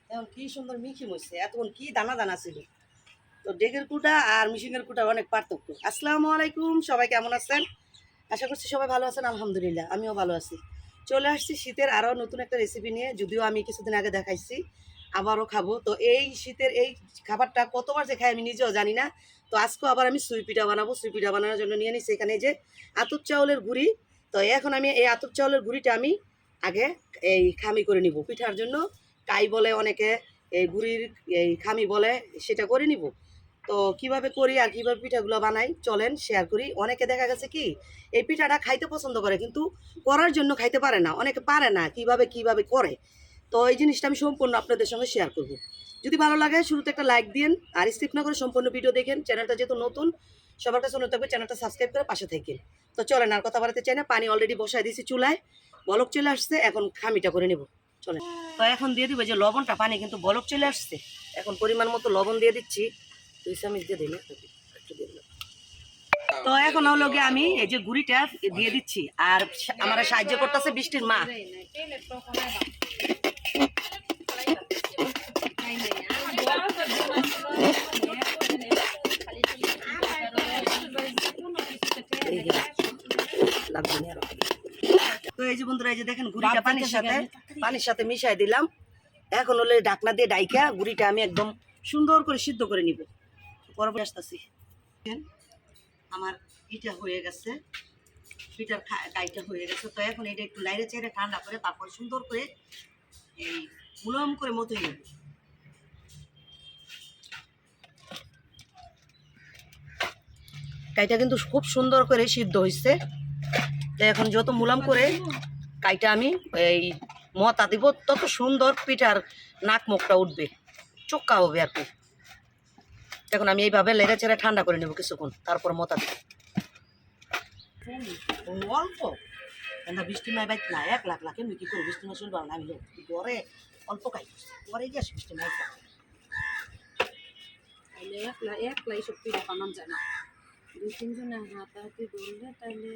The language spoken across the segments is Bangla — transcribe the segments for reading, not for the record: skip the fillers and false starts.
এখন কি সুন্দর মিহি হয়েছে, এতক্ষণ কি দানা দানা ছিল। তো ডেকের কুটা আর মিশিংয়ের কুটা অনেক পার্থক্য। আসসালামু আলাইকুম, সবাই কেমন আছেন? আশা করছি সবাই ভালো আছেন। আলহামদুলিল্লাহ আমিও ভালো আছি। চলে আসছি শীতের আরও নতুন একটা রেসিপি নিয়ে, যদিও আমি কিছুদিন আগে দেখাইছি, আবারও খাবো। তো এই শীতের এই খাবারটা কতবার যে খাই আমি নিজেও জানি না। তো আজকেও আবার আমি সুই পিঠা বানাবো। সুই পিঠা বানানোর জন্য নিয়ে নিচ্ছি এখানে যে আতপ চাউলের গুঁড়ি। তো এখন আমি এই আতপ চাউলের গুঁড়িটা আমি আগে এই খামি করে নিব পিঠার জন্য। কাই বলে অনেকে, এই গুঁড়ির এই খামি বলে, সেটা করে নিব। তো কিভাবে করি আর কিভাবে পিঠাগুলো বানাই চলেন শেয়ার করি। অনেকে দেখা গেছে কি এই পিঠাটা খাইতে পছন্দ করে কিন্তু করার জন্য খাইতে পারে না, অনেকে পারে না কিভাবে কিভাবে করে। তো এই জিনিসটা আমি সম্পূর্ণ আপনাদের সঙ্গে শেয়ার করব। যদি ভালো লাগে শুরুতে একটা লাইক দিন, আর স্কিপ না করে সম্পূর্ণ ভিডিও দেখেন। চ্যানেলটা যেহেতু নতুন, সবার কাছে অনুরোধ থাকবে চ্যানেলটা সাবস্ক্রাইব করে পাশে থাকেন। তো চলেন আর কথা বাড়াতে চাই না, পানি অলরেডি বসাই দিয়েছি চুলায়, বলক চলে আসছে, এখন খামিটা করে নেব। চলেন। তো এখন দিয়ে দিব যে লবণটা, পানি কিন্তু বলক চলে আসছে, এখন পরিমাণ মতো লবণ দিয়ে দিচ্ছি। 2 চামচ দিয়ে দিই না, একটু দিয়ে দিলাম। তো এখন হলো গিয়ে আমি এই যে গুঁড়িটা দিয়ে দিচ্ছি, আর আমার সাহায্য করতেছে বৃষ্টির মা। তো এই যে বন্ধুরা, এই যে দেখেন গুঁড়িটা পানির সাথে মিশাই দিলাম। এখন হলে ঢাকনা দিয়ে ডাইকা গুঁড়িটা আমি একদম সুন্দর করে সিদ্ধ করে নিব। পরে আসতেছি। আমার ইটা হয়ে গেছে, পিঠার কাইটা হয়ে গেছে। তো এখন এটা একটু লাইরে চেড়ে ঠান্ডা করে তারপর সুন্দর করে এই মুলায়ম করে মতো নেব। কাইটা কিন্তু খুব সুন্দর করে সিদ্ধ হয়েছে। তো এখন যত মুলাম করে কাইটা আমি এই মতা দিব, তত সুন্দর পিঠার নাক মুখটা উঠবে, চোক্কা হবে আর কি। এখন আমি এইভাবে লেড়ে চেড়ে ঠান্ডা করে নেব কিছুক্ষণ, তারপর মতা দিব। অল্প বৃষ্টি নাই বাইক না, 1 লাখ এমনি কি করে বৃষ্টি না শুনবো না। আমি ঘরে অল্প খাই, ঘরে গিয়ে আসি বৃষ্টি নাই। একলা এইসব পিঠা বানানো যায় না, 2-3 জনে হাতাহাতি ধরলে তাইলে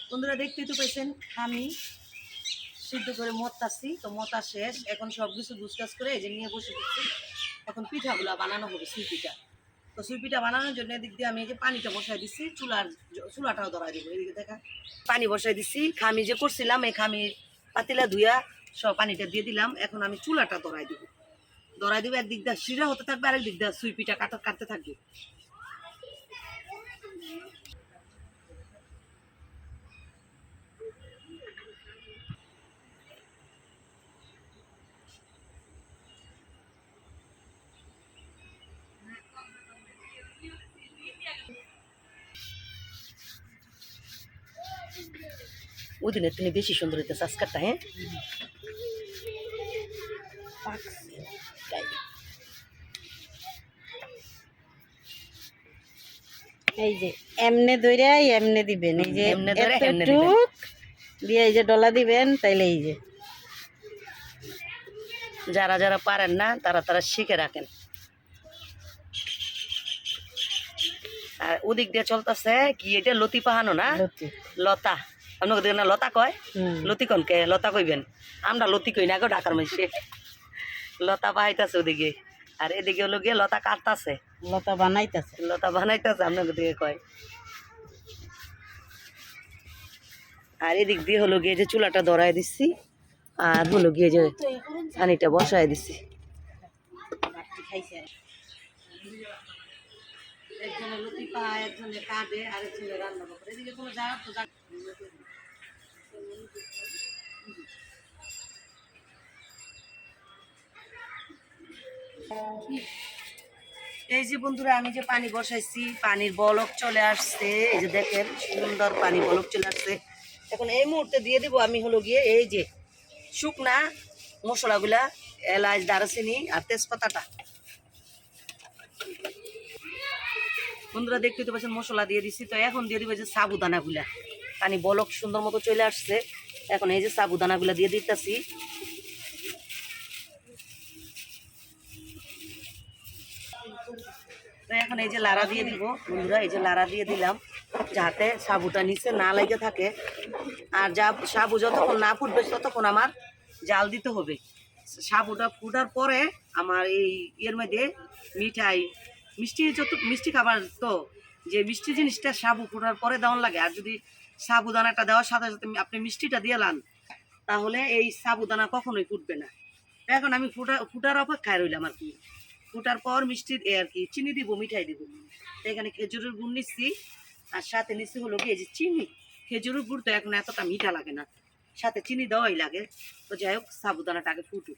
বন্ধুরা দেখতেই তো পেয়েছেন আমি সিদ্ধ করে মতাছি। তো মতা শেষ, এখন সব কিছু গুছগাছ করে এই যে নিয়ে বসে দিচ্ছি। এখন পিঠাগুলো বানানো হবে, সুই পিঠা। তো সুই পিঠা বানানোর জন্য এদিক দিয়ে আমি এই যে পানিটা বসাই দিচ্ছি, চুলাটাও ধরাই দিব। এদিকে দেখা পানি বসাই দিচ্ছি, খামি যে করছিলাম এই খামি পাতিলা ধুইয়া সব পানিটা দিয়ে দিলাম। এখন আমি চুলাটা ধরাই দিব। একদিক দিয়ে শিরা হতে থাকবে, আরেক দিক দিয়ে সুই পিঠা কাটতে থাকবে। ওই দিনের তিনি বেশি সুন্দর হইতেছে আজকারটা। হ্যাঁ, এই যে এমনে ধইরা এমনে দিবেন, এই যে এমনে ধরে এমনে এতটুক দিবেন। দিয়ে এই যে ডলা দিবেন, তাইলে এই যে যারা যারা পারেন না তারা শিখে রাখেন। আর ওদিক দিয়ে চলতেছে কি, এটা লতি পাহানো না, লতা। আপনাকে দেখেন না লতা কয়, লতি কনকে লতা কইবেন, আমরা লতি কই না গো ঢাকার মধ্যে। লতা পাহাইতেছে ওদিকে, আর এদিকে হলো গিয়ে লতা কাটতেছে, লতা বানাইতেছে। আপনাকে দিকে কয়। আর এদিক দিয়ে হলো গিয়ে যে চুলাটা ধরাই দিচ্ছি, আর হলো গিয়ে যে পানিটা বসাই দিচ্ছি। একজনে লতি পায়, একজনে কাটে, আরেকজনে রান্না করে। এদিকে কোনো যাওয়ার তো এই যে বন্ধুরা, আমি যে পানি বসাইছি, পানির বলক চলে আসছে। এই যে দেখেন সুন্দর পানি বলক চলে আসছে। এখন এই মুহূর্তে দিয়ে দিব আমি হলো গিয়ে এই যে শুকনা মশলাগুলা, এলাচ, দারচিনি আর তেজপাতাটা। বন্ধুরা দেখতে তো পাচ্ছেন মশলা দিয়ে দিচ্ছি। তো এখন দিয়ে দিব যে সাবুদানাগুলা, পানি বলক সুন্দর মতো চলে আসছে। এখন এই যে সাবুদানাগুলা দিয়ে দিতেছি। এখন এই যে লাড়া দিয়ে দিব বন্ধুরা, এই যে লাড়া দিয়ে দিলাম যাতে সাবুটা নিচে না লেগে থাকে। আর সাবু যতক্ষণ না ফুটবে ততক্ষণ আমার জাল দিতে হবে। সাবুটা ফুটার পরে আমার এই ইয়ের মধ্যে মিষ্টি খাবার তো, যে মিষ্টি জিনিসটা সাবু ফুটার পরে দেওয়ার লাগে। আর যদি সাবুদানাটা দেওয়ার সাথে সাথে আপনি মিষ্টিটা দিয়ে লান, তাহলে এই সাবুদানা কখনোই ফুটবে না। এখন আমি ফুটার অপেক্ষায় রইলাম আর কি। ফুটার পর মিষ্টি আর কি চিনি দিব, মিঠাই দিব। এখানে খেজুরের গুড় নিচ্ছি, আর সাথে নিচ্ছি হলো কি এই যে চিনি। খেজুরের গুড় তো এখন এতটা মিঠা লাগে না, সাথে চিনি দেওয়াই লাগে। তো যাই হোক, সাবুদানাটা আগে ফুটুক।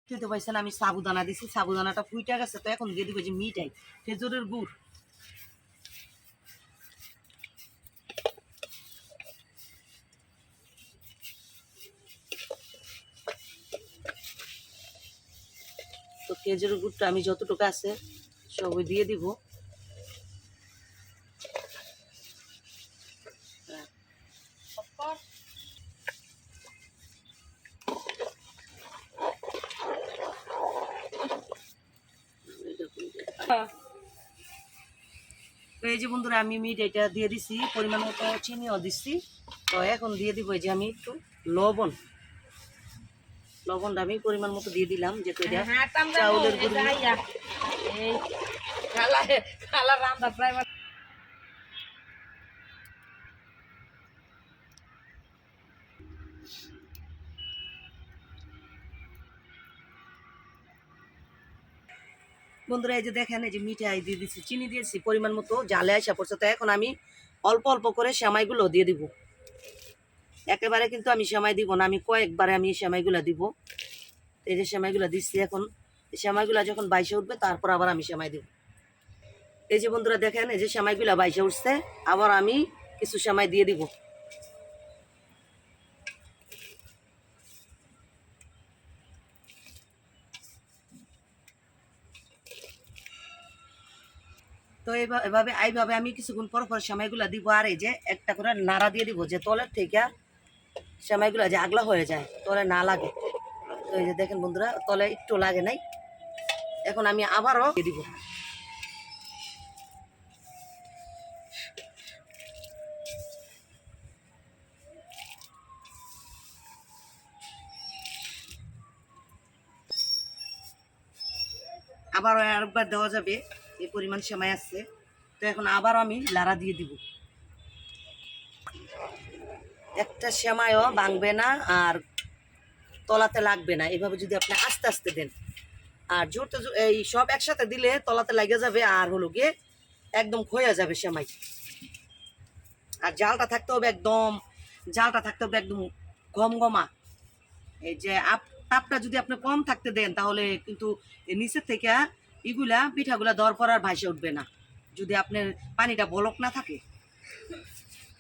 খেতে পাইছেন আমি সাবুদানা দিছি, সাবুদানাটা ফুটে গেছে। তো এখন দিয়ে দিব যে মিঠাই, খেজুরের গুড়। তো খেজুরের গুড়টা আমি যতটুকু আছে সবই দিয়ে দিব। তো এই যে বন্ধুরা আমি এটা দিয়ে দিছি, পরিমাণ মতো চিনিও দিচ্ছি। তো এখন দিয়ে দিব এই যে আমি একটু লবণটা আমি পরিমাণ মতো দিয়ে দিলাম, যেহেতু এটা চাউলের গুঁড়ি। বন্ধুরা এই যে দেখেন, এই যে মিঠাই দিয়ে দিচ্ছি, চিনি দিয়েছি পরিমাণ মতো, জালে আসা পড়ছে। তো এখন আমি অল্প অল্প করে সেমাইগুলো দিয়ে দিব। একেবারে কিন্তু আমি সেমাই দিব না, আমি কয়েকবারে আমি সেমাইগুলো দিব। এই যে সেমাইগুলো দিচ্ছি, এখন সেমাইগুলো যখন বাইশে উঠবে তারপর আবার আমি সেমাই দিব। এই যে বন্ধুরা দেখেন, এই যে সেমাইগুলো বাইশে উঠছে, আবার আমি কিছু সেমাই দিয়ে দিব। তো এইভাবে আমি কিছুক্ষণ পর পর সেমাইগুলো দিব। আর এই যে একটা করে নাড়া দিয়ে দিব, যে তলের থেকে সেমাইগুলো যে আগলা হয়ে যায়, তলে না লাগে। তো এই যে দেখেন বন্ধুরা, তলে একটু লাগে নাই। এখন আমি আবারও দিয়ে দিব। আবারও আরেকবার দেওয়া যাবে, এই পরিমাণ সেমাই আছে। তো এখন আবারও আমি লাড়া দিয়ে দিব। একটা সেমাইও ভাঙবে না আর তলাতে লাগবে না, এভাবে যদি আপনি আস্তে আস্তে দেন। আর এই সব একসাথে দিলে তলাতে লাগে যাবে, আর হলো গিয়ে একদম ক্ষয়ে যাবে সেমাই। আর জালটা থাকতে হবে একদম গমগমা। এই যে তাপটা যদি আপনি কম থাকতে দেন, তাহলে কিন্তু নিচের থেকে পিঠাগুলা দেওয়ার পর আর ভাসে উঠবে না, যদি আপনার পানিটা বলক না থাকে।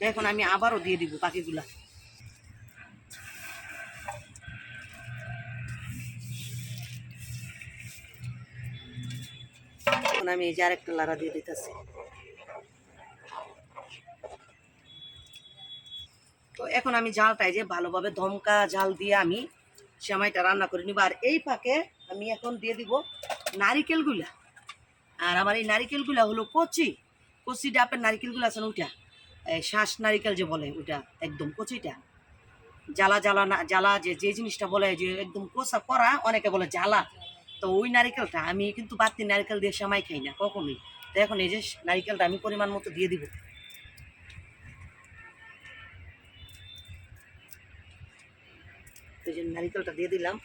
এখন আমি আবারও দিয়ে দিব বাকিগুলা। এখন আমি এই যে আরেকটা লাড়া দিয়ে দিতেছি। তো এখন আমি জালটাই যে ভালোভাবে দমকা জাল দিয়ে আমি সেমাইটা রান্না করে নিব। আর এই ফাঁকে আমি এখন দিয়ে দিব নারিকেলগুলা। আর আমার এই নারিকেলগুলা হলো কচি ডাপের নারিকেলগুলো আছে না, ওইটা শ্বাস নারিকেল যে বলে, ওইটা একদম কচিটা। জ্বালা যে জিনিসটা বলে যে একদম কোষা করা, অনেকে বলে জ্বালা। তো ওই নারিকেলটা আমি কিন্তু বাড়তি নারিকেল দিয়ে সেমাই খাই না কখনোই। তো এখন এই যে নারিকেলটা আমি পরিমাণ মতো দিয়ে দিব। এই যে নারিকেলটা দিয়ে দিলাম,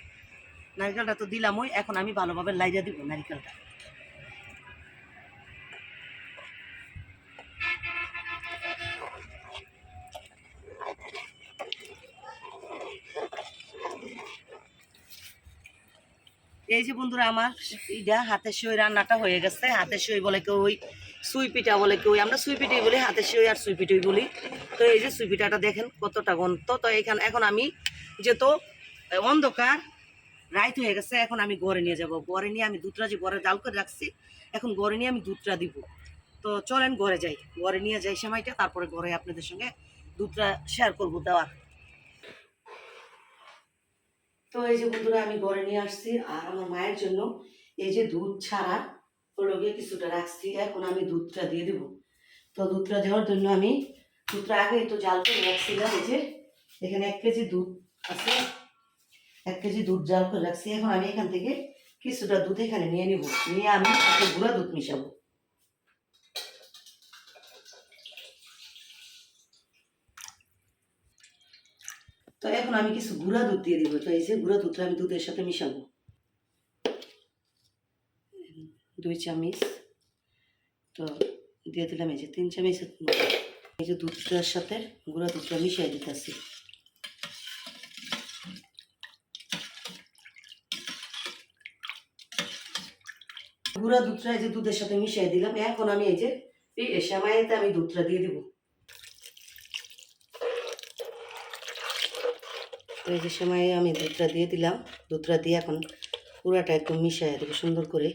নারিকেলটা তো দিলামই। এখন আমি ভালোভাবে লাইজা দিব নারিকেলটা। এই যে বন্ধুরা আমার এইটা হাতের সই রান্নাটা হয়ে গেছে। হাতের সই বলে কেউ, ওই সুই পিঠা বলে কেউ, আমরা সুই পিঠাই বলি, হাতের সই আর সুই পিঠাই বলি। তো এই যে সুই পিঠাটা দেখেন কতটা গন্ত। তো এখন আমি যেহেতু অন্ধকার রাইত হয়ে গেছে, এখন আমি ঘরে নিয়ে যাব। ঘরে নিয়ে আমি দুধটা যে ঘরে জাল করে রাখছি, এখন ঘরে নিয়ে আমি দুধটা দিব। তো চলেন ঘরে যাই, ঘরে নিয়ে যাই সেমাইটা, তারপরে ঘরে আপনাদের সঙ্গে দুধটা শেয়ার করবো দেওয়ার। তো এই যে বন্ধুরা আমি ঘরে নিয়ে আসছি, আর আমার মায়ের জন্য এই যে দুধ ছাড়া হলো গিয়ে কিছুটা রাখছি, এখন আমি দুধটা দিয়ে দেবো। তো দুধটা দেওয়ার জন্য আমি দুধটা আগে একটু জাল করে রাখছিলাম। এই যে এখানে 1 কেজি দুধ আছে, 1 কেজি দুধ জাল করে রাখছি। এখন আমি এখান থেকে কিছুটা দুধ এখানে নিয়ে নিব, নিয়ে আমি একটা গুঁড়া দুধ মিশাবো। তো এখন আমি কিছু গুঁড়া দুধ দিয়ে দিব। তো এই যে গুঁড়া দুধটা আমি দুধের সাথে মিশাবো, 2 চামচ। তো দিয়ে দিলাম এই যে 3 চামচ। এই যে দুধটার সাথে গুঁড়া দুধটা মিশিয়ে দিতেছি। গুঁড়া দুধটা এই যে দুধের সাথে মিশিয়ে দিলাম। এখন আমি এই যে এই সেমাইতে আমি দুধটা দিয়ে দিব। তো এই যে সেমাই আমি দুধটা দিয়ে দিলাম। দুধটা দিয়ে এখন পুরাটা একদম মিশিয়ে দেবো সুন্দর করে।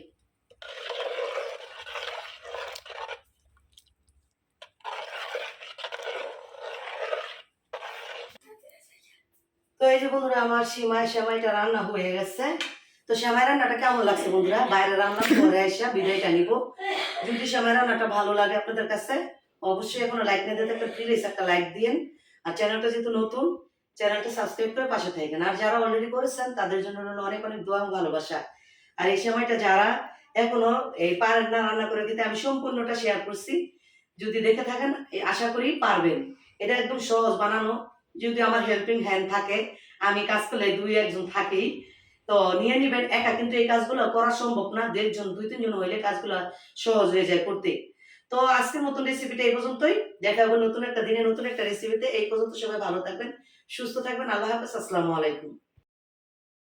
তো এই যে বন্ধুরা আমার সেমাইটা রান্না হয়ে গেছে। তো সেমাই রান্নাটা কেমন লাগছে বন্ধুরা? বাইরে রান্না করে এসে বিদায়টা নিব। যদি সেমাই রান্নাটা ভালো লাগে আপনাদের কাছে, অবশ্যই এখনো লাইক না দিতে একটা প্লিজ একটা লাইক দিন। আর চ্যানেলটা যেহেতু নতুন, চ্যানেলটা সাবস্ক্রাইব করে পাশে থাকেন। আর যারা অলরেডি করেছেন তাদের জন্য রইল অনেক অনেক দোয়া ও ভালোবাসা। আর এই সময়টা যারা এখনো এই পারেন না রান্না করে খেতে, আমি সম্পূর্ণটা শেয়ার করছি। যদি দেখে থাকেন আশা করি পারবেন। এটা একদম সহজ বানানো। যদি আমার হেল্পিং হ্যান্ড থাকে, আমি কাজ করলে 2-1 জন থাকেই, তো নিয়ে নিবেন। একা কিন্তু এই কাজগুলো করা সম্ভব না, 1.5 জন 2-3 জন হইলে কাজগুলো সহজ হয়ে যায় করতে। তো আজকের নতুন রেসিপিটা এই পর্যন্তই। দেখা হবে নতুন একটা দিনে নতুন একটা রেসিপিতে। এই পর্যন্ত সবাই ভালো থাকবেন, সুস্থ থাকবেন। আল্লাহ হাফেজ, আসসালামু আলাইকুম।